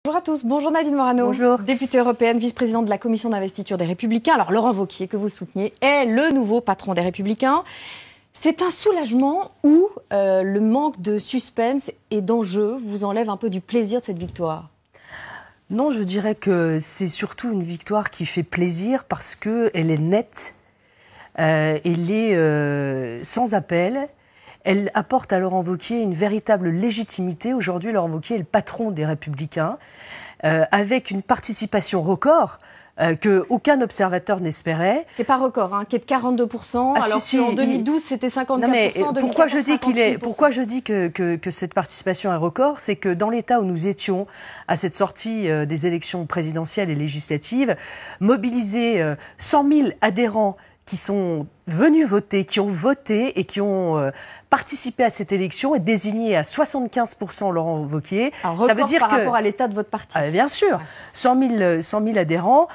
Bonjour à tous, bonjour Nadine Morano. Bonjour. Députée européenne, vice-présidente de la commission d'investiture des Républicains. Alors Laurent Wauquiez, que vous souteniez, est le nouveau patron des Républicains. C'est un soulagement ou le manque de suspense et d'enjeu vous enlève un peu du plaisir de cette victoire? Non, je dirais que c'est surtout une victoire qui fait plaisir parce qu'elle est nette, elle est sans appel. Elle apporte à Laurent Wauquiez une véritable légitimité. Aujourd'hui, Laurent Wauquiez est le patron des Républicains, avec une participation record qu'aucun observateur n'espérait. Qui n'est pas record, hein, qui est de 42%, alors qu'en 2012, c'était 54%. Non mais pourquoi je dis pourquoi je dis que cette participation est record, c'est que dans l'état où nous étions à cette sortie des élections présidentielles et législatives, mobiliser 100 000 adhérents qui sont venus voter, qui ont voté et qui ont participé à cette élection et désigné à 75% Laurent Wauquiez. Ça veut dire par rapport à l'état de votre parti. Bien sûr, 100 000 adhérents.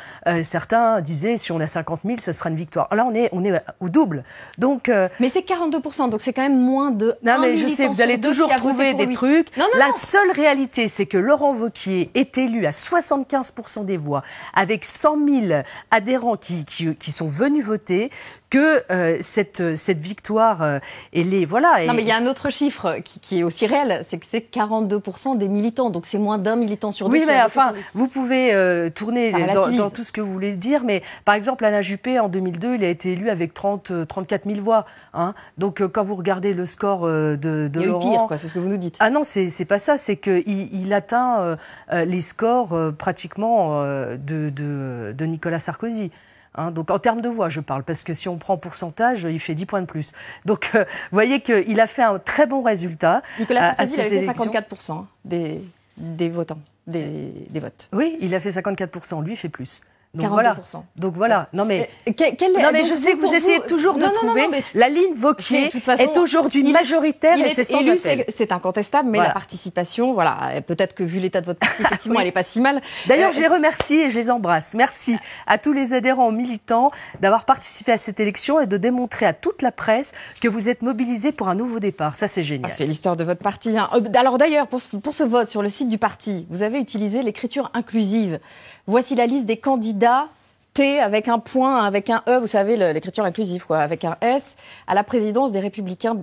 Certains disaient si on a 50 000, ce sera une victoire. Là, on est au double. Donc, mais c'est 42%, donc c'est quand même moins de. Non, mais je sais, vous allez toujours trouver des trucs. La seule réalité, c'est que Laurent Wauquiez est élu à 75% des voix, avec 100 000 adhérents qui sont venus voter. Que cette victoire, elle est voilà. Non, mais il y a un autre chiffre qui est aussi réel, c'est que c'est 42% des militants, donc c'est moins d'un militant sur deux. Oui, mais enfin, vous pouvez tourner dans tout ce que vous voulez dire, mais par exemple, Alain Juppé en 2002, il a été élu avec 34 000 voix. Hein. Donc quand vous regardez le score de il y a Laurent, eu pire, quoi. C'est ce que vous nous dites. Ah non, c'est pas ça, c'est qu'il atteint les scores pratiquement de Nicolas Sarkozy. Hein, donc en termes de voix, je parle, parce que si on prend pourcentage, il fait 10 points de plus. Donc vous voyez qu'il a fait un très bon résultat. Nicolas Sarkozy, il avait fait 54% des votants, des votes. Oui, il a fait 54%, lui il fait plus. Donc 42%. Voilà. Donc voilà. Non mais, je sais que vous essayez toujours de trouver la ligne Wauquiez est aujourd'hui majoritaire et c'est sans appel. C'est incontestable, mais la participation, voilà, peut-être que vu l'état de votre parti, effectivement, elle n'est pas si mal. D'ailleurs, je les remercie et je les embrasse. Merci à tous les adhérents militants d'avoir participé à cette élection et de démontrer à toute la presse que vous êtes mobilisés pour un nouveau départ. Ça, c'est génial. C'est l'histoire de votre parti. Hein. Alors d'ailleurs, pour ce vote sur le site du parti, vous avez utilisé l'écriture inclusive. Voici la liste des candidats T avec un point, avec un E, vous savez, l'écriture inclusive, quoi, avec un S, à la présidence des Républicains.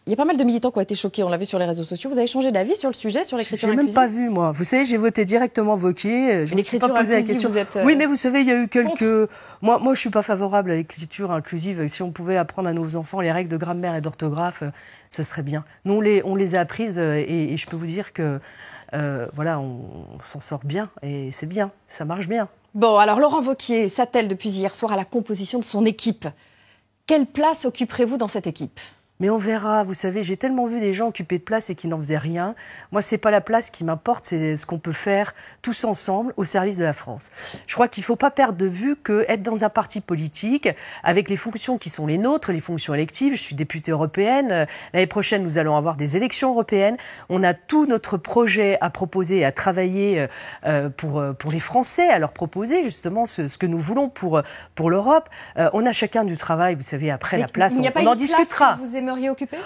Il y a pas mal de militants qui ont été choqués, on l'a vu sur les réseaux sociaux. Vous avez changé d'avis sur le sujet, sur l'écriture inclusive? Je n'ai même pas vu, moi. Vous savez, j'ai voté directement Wauquiez. Je ne me suis pas posé la question. Oui, mais vous savez, il y a eu quelques... Moi, je ne suis pas favorable à l'écriture inclusive. Si on pouvait apprendre à nos enfants les règles de grammaire et d'orthographe, ce serait bien. Nous, on les a apprises et je peux vous dire que... voilà, on s'en sort bien et c'est bien, ça marche bien. Bon, alors Laurent Wauquiez s'attelle depuis hier soir à la composition de son équipe. Quelle place occuperez-vous dans cette équipe ? Mais on verra, vous savez, j'ai tellement vu des gens occuper de place et qui n'en faisaient rien. Moi, c'est pas la place qui m'importe, c'est ce qu'on peut faire tous ensemble au service de la France. Je crois qu'il faut pas perdre de vue que être dans un parti politique, avec les fonctions qui sont les nôtres, les fonctions électives, je suis députée européenne, l'année prochaine, nous allons avoir des élections européennes. On a tout notre projet à proposer, à travailler pour les Français, à leur proposer justement ce que nous voulons pour l'Europe. On a chacun du travail, vous savez, après la place, on en discutera. Occuper ?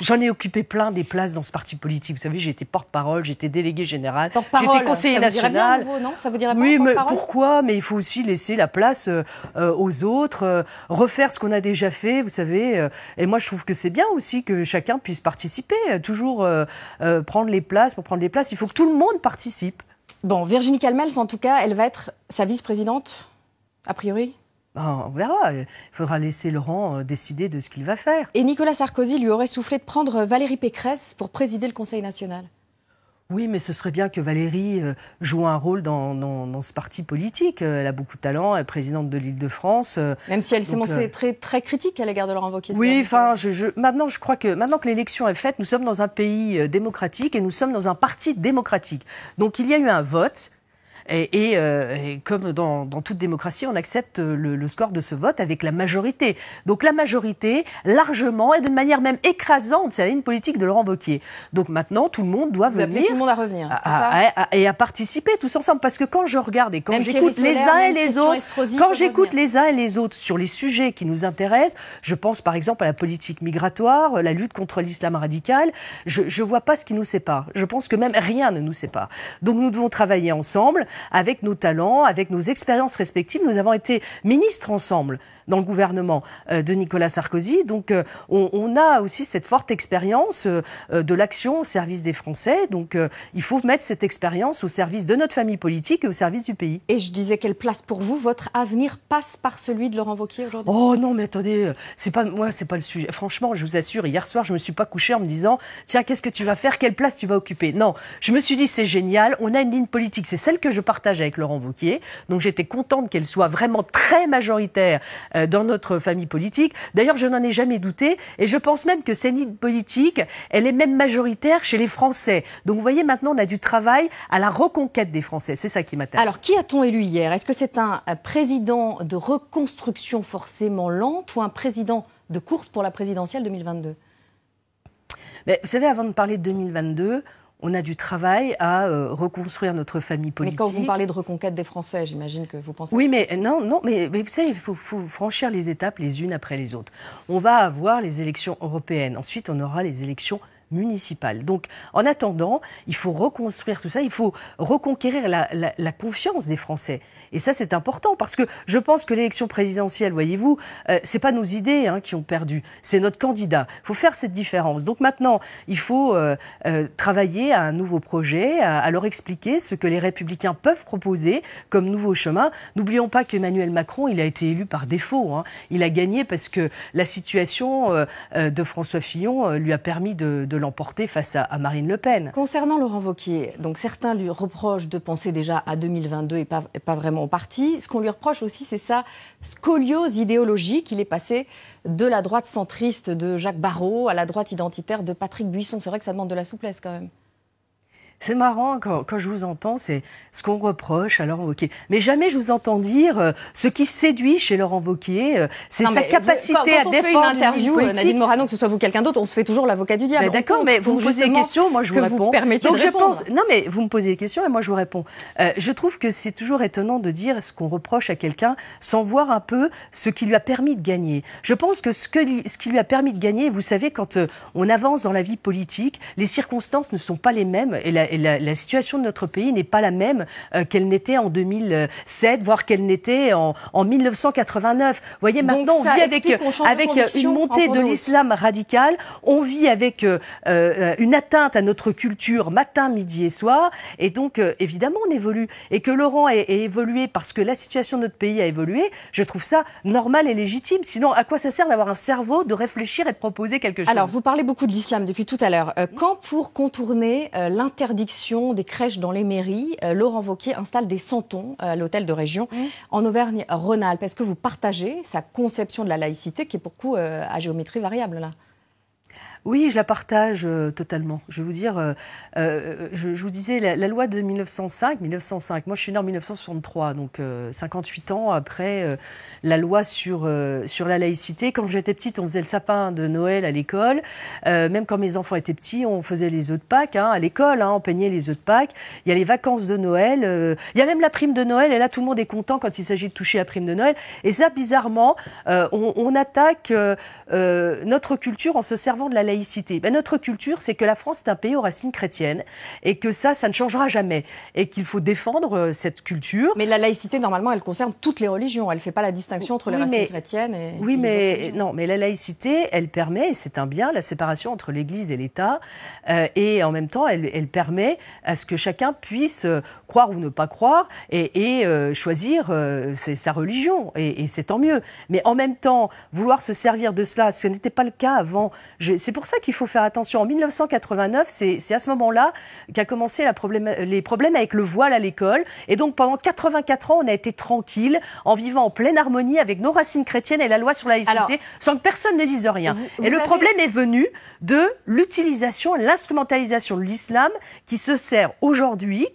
J'en ai occupé plein des places dans ce parti politique. Vous savez, j'ai été porte-parole, j'étais déléguée générale, j'étais conseiller national. Bien, non, ça vous dirait pas, oui, mais pourquoi ? Mais il faut aussi laisser la place aux autres, refaire ce qu'on a déjà fait, vous savez. Et moi, je trouve que c'est bien aussi que chacun puisse participer, toujours prendre les places. Pour prendre les places, il faut que tout le monde participe. Bon, Virginie Calmels, en tout cas, elle va être sa vice-présidente, a priori ? On verra. Il faudra laisser Laurent décider de ce qu'il va faire. Et Nicolas Sarkozy lui aurait soufflé de prendre Valérie Pécresse pour présider le Conseil national. Oui, mais ce serait bien que Valérie joue un rôle dans ce parti politique. Elle a beaucoup de talent, elle est présidente de l'Île-de-France. Même si elle s'est montrée très critique à l'égard de Laurent Wauquiez. Oui, enfin, maintenant, je crois que maintenant que l'élection est faite, nous sommes dans un pays démocratique et nous sommes dans un parti démocratique. Donc, il y a eu un vote. Et comme dans toute démocratie, on accepte le score de ce vote avec la majorité. Donc la majorité, largement, et de manière même écrasante, c'est la ligne politique de Laurent Wauquiez. Donc maintenant, tout le monde doit Vous venir... appelez tout le monde à revenir, c'est ça ? Et à participer tous ensemble. Parce que quand je regarde et quand même j'écoute Thierry les Solaire, uns et même les Christian autres, Estrosi quand peuvent j'écoute revenir. les uns et les autres sur les sujets qui nous intéressent, je pense par exemple à la politique migratoire, la lutte contre l'islam radical, je vois pas ce qui nous sépare. Je pense que même rien ne nous sépare. Donc nous devons travailler ensemble avec nos talents, avec nos expériences respectives. Nous avons été ministres ensemble dans le gouvernement de Nicolas Sarkozy. Donc on a aussi cette forte expérience de l'action au service des Français. Donc il faut mettre cette expérience au service de notre famille politique et au service du pays. Et je disais, quelle place pour vous, votre avenir passe par celui de Laurent Wauquiez aujourd'hui ? Oh non, mais attendez, c'est pas le sujet. Franchement, je vous assure, hier soir, je me suis pas couchée en me disant, tiens, qu'est-ce que tu vas faire, quelle place tu vas occuper. Non, je me suis dit, c'est génial, on a une ligne politique, c'est celle que je partage avec Laurent Wauquiez. Donc j'étais contente qu'elle soit vraiment très majoritaire dans notre famille politique. D'ailleurs, je n'en ai jamais douté, et je pense même que cette ligne politique, elle est même majoritaire chez les Français. Donc vous voyez, maintenant, on a du travail à la reconquête des Français. C'est ça qui m'intéresse. Alors, qui a-t-on élu hier ? Est-ce que c'est un président de reconstruction forcément lente ou un président de course pour la présidentielle 2022 ? Mais vous savez, avant de parler de 2022, on a du travail à reconstruire notre famille politique. Mais quand vous parlez de reconquête des Français, j'imagine que vous pensez... Oui, mais non, mais vous savez, il faut franchir les étapes les unes après les autres. On va avoir les élections européennes. Ensuite, on aura les élections municipales. Donc, en attendant, il faut reconstruire tout ça. Il faut reconquérir la confiance des Français. Et ça, c'est important parce que je pense que l'élection présidentielle, voyez-vous, c'est pas nos idées qui ont perdu, c'est notre candidat. Il faut faire cette différence. Donc maintenant, il faut travailler à un nouveau projet, à leur expliquer ce que les Républicains peuvent proposer comme nouveau chemin. N'oublions pas qu'Emmanuel Macron, il a été élu par défaut. Il a gagné parce que la situation de François Fillon lui a permis de l'emporter face à Marine Le Pen. Concernant Laurent Wauquiez, donc certains lui reprochent de penser déjà à 2022 et pas vraiment au parti. Ce qu'on lui reproche aussi, c'est sa scoliose idéologique. Il est passé de la droite centriste de Jacques Barrot à la droite identitaire de Patrick Buisson. C'est vrai que ça demande de la souplesse quand même. C'est marrant quand je vous entends, c'est ce qu'on reproche à Laurent Wauquiez. Mais jamais je vous entends dire ce qui séduit chez Laurent Wauquiez, c'est sa capacité à défendre. Quand on fait une interview, Nadine Morano, que ce soit vous quelqu'un d'autre, on se fait toujours l'avocat du diable. D'accord, mais vous me posez des questions, moi je vous réponds. Donc je pense. Non, mais vous me posez des questions et moi je vous réponds. Je trouve que c'est toujours étonnant de dire ce qu'on reproche à quelqu'un sans voir un peu ce qui lui a permis de gagner. Je pense que ce qui lui a permis de gagner, vous savez, quand on avance dans la vie politique, les circonstances ne sont pas les mêmes et la situation de notre pays n'est pas la même qu'elle n'était en 2007, voire qu'elle n'était en 1989. Vous voyez, maintenant, on vit avec une montée de l'islam radical, on vit avec une atteinte à notre culture matin, midi et soir, et donc, évidemment, on évolue. Et que Laurent ait évolué parce que la situation de notre pays a évolué, je trouve ça normal et légitime. Sinon, à quoi ça sert d'avoir un cerveau, de réfléchir et de proposer quelque chose ? Alors, vous parlez beaucoup de l'islam depuis tout à l'heure. Quand, pour contourner l'interdiction des crèches dans les mairies, Laurent Wauquiez installe des santons à l'hôtel de région en Auvergne-Rhône-Alpes. Est-ce que vous partagez sa conception de la laïcité qui est pour coup à géométrie variable là ? Oui, je la partage totalement. Je vais vous dire, je vous disais, la loi de 1905, moi je suis née en 1963, donc 58 ans après la loi sur la laïcité. Quand j'étais petite, on faisait le sapin de Noël à l'école. Même quand mes enfants étaient petits, on faisait les œufs de Pâques à l'école, on peignait les œufs de Pâques. Il y a les vacances de Noël, il y a même la prime de Noël, et là tout le monde est content quand il s'agit de toucher la prime de Noël. Et ça, bizarrement, on attaque notre culture en se servant de la laïcité. Notre culture, c'est que la France est un pays aux racines chrétiennes et que ça ne changera jamais et qu'il faut défendre cette culture. Mais la laïcité, normalement, elle concerne toutes les religions. Elle ne fait pas la distinction entre les racines chrétiennes et oui, mais non, mais la laïcité, elle permet, et c'est un bien, la séparation entre l'Église et l'État, et en même temps, elle permet à ce que chacun puisse croire ou ne pas croire et choisir sa religion, et c'est tant mieux. Mais en même temps, vouloir se servir de cela, ce n'était pas le cas avant. C'est pour ça qu'il faut faire attention. En 1989, c'est à ce moment-là qu'a commencé les problèmes avec le voile à l'école. Et donc pendant 84 ans, on a été tranquille, en vivant en pleine harmonie avec nos racines chrétiennes et la loi sur la laïcité, sans que personne ne dise rien. Et le problème est venu de l'utilisation et l'instrumentalisation de l'islam qui se sert aujourd'hui,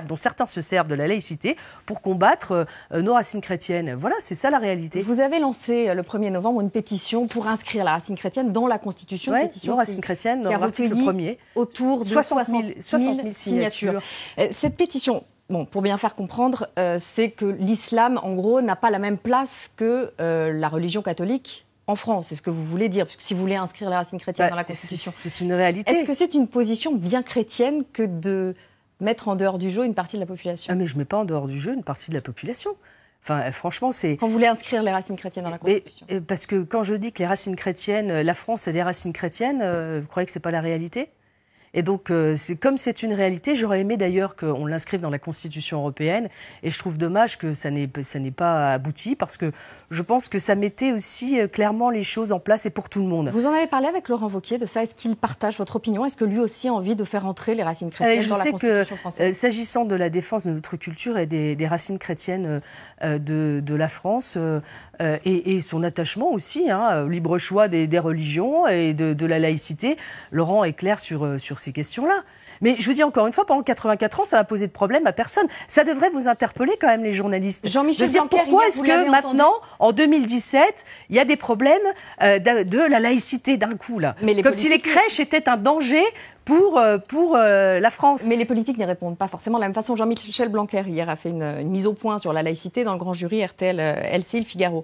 dont certains se servent de la laïcité pour combattre nos racines chrétiennes. Voilà, c'est ça la réalité. Vous avez lancé le 1er novembre une pétition pour inscrire la racine chrétienne dans la Constitution. Oui, pétition nos racines chrétiennes, dans l'article 1er. Autour de 60 000 signatures. Cette pétition, bon, pour bien faire comprendre, c'est que l'islam, en gros, n'a pas la même place que la religion catholique en France. C'est ce que vous voulez dire, puisque si vous voulez inscrire la racine chrétienne dans la Constitution. C'est une réalité. Est-ce que c'est une position bien chrétienne que de mettre en dehors du jeu une partie de la population? Ah, mais je ne mets pas en dehors du jeu une partie de la population. Enfin, franchement, c'est... Quand vous voulez inscrire les racines chrétiennes dans la Constitution. Parce que quand je dis que les racines chrétiennes, la France a des racines chrétiennes, vous croyez que ce n'est pas la réalité ? Et donc, comme c'est une réalité, j'aurais aimé d'ailleurs qu'on l'inscrive dans la Constitution européenne. Et je trouve dommage que ça n'ait pas abouti, parce que je pense que ça mettait aussi clairement les choses en place et pour tout le monde. Vous en avez parlé avec Laurent Wauquiez de ça. Est-ce qu'il partage votre opinion? Est-ce que lui aussi a envie de faire entrer les racines chrétiennes dans la Constitution française? S'agissant de la défense de notre culture et des racines chrétiennes de la France, et son attachement aussi, au libre choix des religions et de la laïcité, Laurent est clair sur ces questions-là. Mais je vous dis encore une fois, pendant 84 ans, ça n'a posé de problème à personne. Ça devrait vous interpeller quand même, les journalistes. Jean-Michel Blanquer, pourquoi est-ce que maintenant, en 2017, il y a des problèmes de la laïcité d'un coup, là? Comme si les crèches étaient un danger pour la France. Mais les politiques n'y répondent pas forcément de la même façon. Jean-Michel Blanquer, hier, a fait une mise au point sur la laïcité dans le grand jury RTL, LCI, Le Figaro.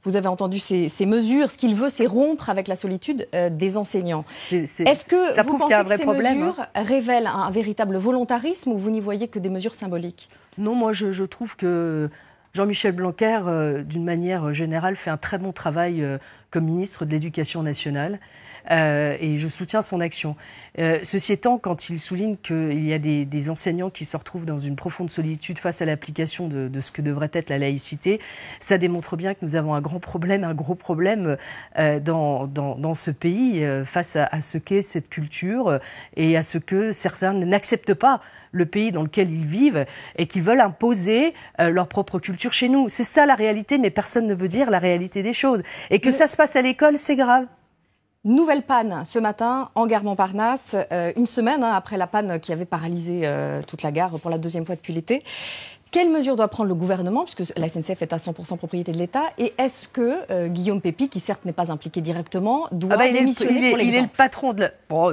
Vous avez entendu ces mesures. Ce qu'il veut, c'est rompre avec la solitude des enseignants. Est-ce que vous pensez que ces mesures révèlent un véritable volontarisme, ou vous n'y voyez que des mesures symboliques? Non, moi je trouve que Jean-Michel Blanquer, d'une manière générale, fait un très bon travail comme ministre de l'Éducation nationale. Et je soutiens son action. Ceci étant, quand il souligne qu'il y a des enseignants qui se retrouvent dans une profonde solitude face à l'application de ce que devrait être la laïcité, ça démontre bien que nous avons un gros problème dans ce pays face à ce qu'est cette culture et à ce que certains n'acceptent pas le pays dans lequel ils vivent et qui veulent imposer leur propre culture chez nous. C'est ça la réalité, mais personne ne veut dire la réalité des choses. Et que ça se passe à l'école, c'est grave. Nouvelle panne ce matin en gare Montparnasse, une semaine après la panne qui avait paralysé toute la gare pour la deuxième fois depuis l'été. Quelles mesures doit prendre le gouvernement, puisque la SNCF est à 100% propriété de l'État, et est-ce que Guillaume Pepy, qui certes n'est pas impliqué directement, doit démissionner pour l'exemple? Il est le patron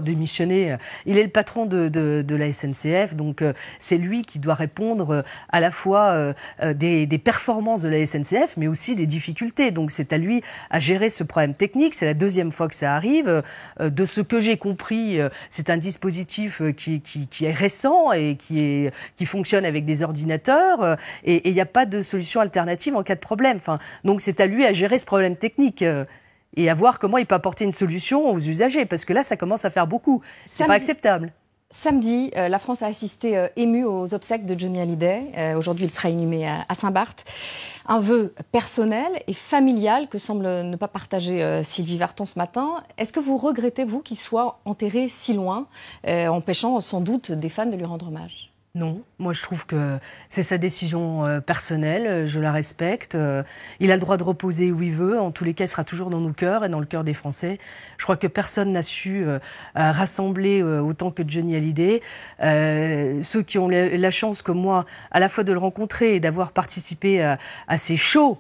démissionner. Il est le patron de la SNCF, donc c'est lui qui doit répondre à la fois des performances de la SNCF, mais aussi des difficultés. Donc c'est à lui à gérer ce problème technique. C'est la deuxième fois que ça arrive. De ce que j'ai compris, c'est un dispositif qui est récent et qui fonctionne avec des ordinateurs. Et il n'y a pas de solution alternative en cas de problème. Donc c'est à lui à gérer ce problème technique et à voir comment il peut apporter une solution aux usagers, parce que là, ça commence à faire beaucoup. C'est pas acceptable. Samedi, la France a assisté émue aux obsèques de Johnny Hallyday. Aujourd'hui, il sera inhumé à Saint-Barth. Un vœu personnel et familial que semble ne pas partager Sylvie Vartan ce matin. Est-ce que vous regrettez, vous, qu'il soit enterré si loin, empêchant sans doute des fans de lui rendre hommage? Non, moi je trouve que c'est sa décision personnelle, je la respecte. Il a le droit de reposer où il veut, en tous les cas il sera toujours dans nos cœurs et dans le cœur des Français. Je crois que personne n'a su rassembler autant que Johnny Hallyday. Ceux qui ont la chance comme moi à la fois de le rencontrer et d'avoir participé à ces shows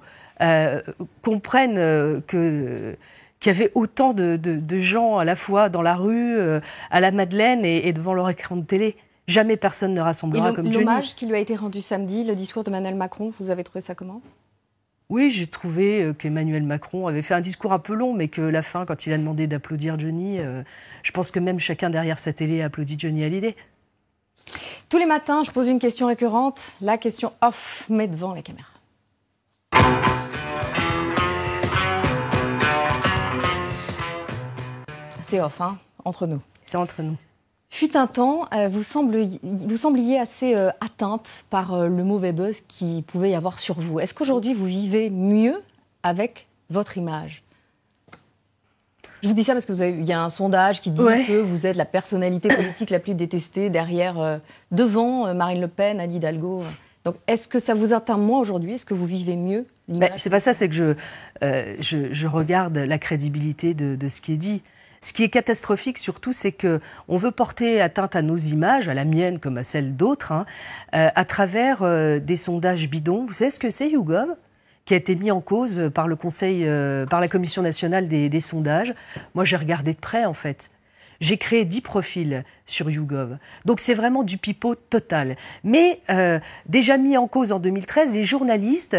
comprennent qu'il y avait autant de gens à la fois dans la rue, à la Madeleine et devant leur écran de télé. Jamais personne ne rassemblera comme Johnny. L'hommage qui lui a été rendu samedi, le discours d'Emmanuel Macron, vous avez trouvé ça comment? Oui, j'ai trouvé qu'Emmanuel Macron avait fait un discours un peu long, mais que la fin, quand il a demandé d'applaudir Johnny, je pense que même chacun derrière sa télé a applaudi Johnny Hallyday. Tous les matins, je pose une question récurrente, la question off, mais devant la caméra. C'est off, hein, entre nous. C'est entre nous. Fut un temps, vous sembliez assez atteinte par le mauvais buzz qu'il pouvait y avoir sur vous. Est-ce qu'aujourd'hui, vous vivez mieux avec votre image? Je vous dis ça parce que il y a un sondage qui dit que vous êtes la personnalité politique la plus détestée derrière, devant Marine Le Pen, Anne Hidalgo. Donc, est-ce que ça vous atteint moins aujourd'hui? Est-ce que vous vivez mieux l'image? C'est pas ça, c'est que je regarde la crédibilité de ce qui est dit. Ce qui est catastrophique surtout, c'est que on veut porter atteinte à nos images, à la mienne comme à celle d'autres, à travers des sondages bidons. Vous savez ce que c'est, YouGov, qui a été mis en cause par le Conseil, par la Commission nationale des sondages. Moi, j'ai regardé de près, en fait. J'ai créé 10 profils sur YouGov. Donc c'est vraiment du pipeau total. Mais déjà mis en cause en 2013, les journalistes,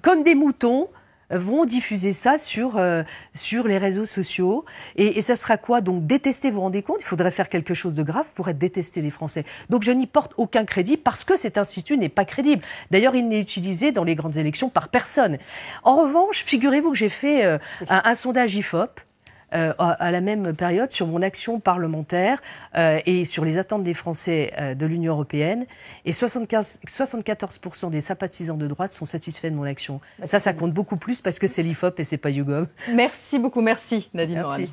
comme des moutons, vont diffuser ça sur les réseaux sociaux. Et ça sera quoi? Donc détester, vous vous rendez compte? Il faudrait faire quelque chose de grave pour être détesté des Français. Donc je n'y porte aucun crédit parce que cet institut n'est pas crédible. D'ailleurs, il n'est utilisé dans les grandes élections par personne. En revanche, figurez-vous que j'ai fait un sondage IFOP à la même période sur mon action parlementaire et sur les attentes des Français de l'Union européenne. Et 74% des sympathisants de droite sont satisfaits de mon action. Ça compte beaucoup plus parce que c'est l'IFOP et c'est pas YouGov. Merci beaucoup, merci Nadine Morano.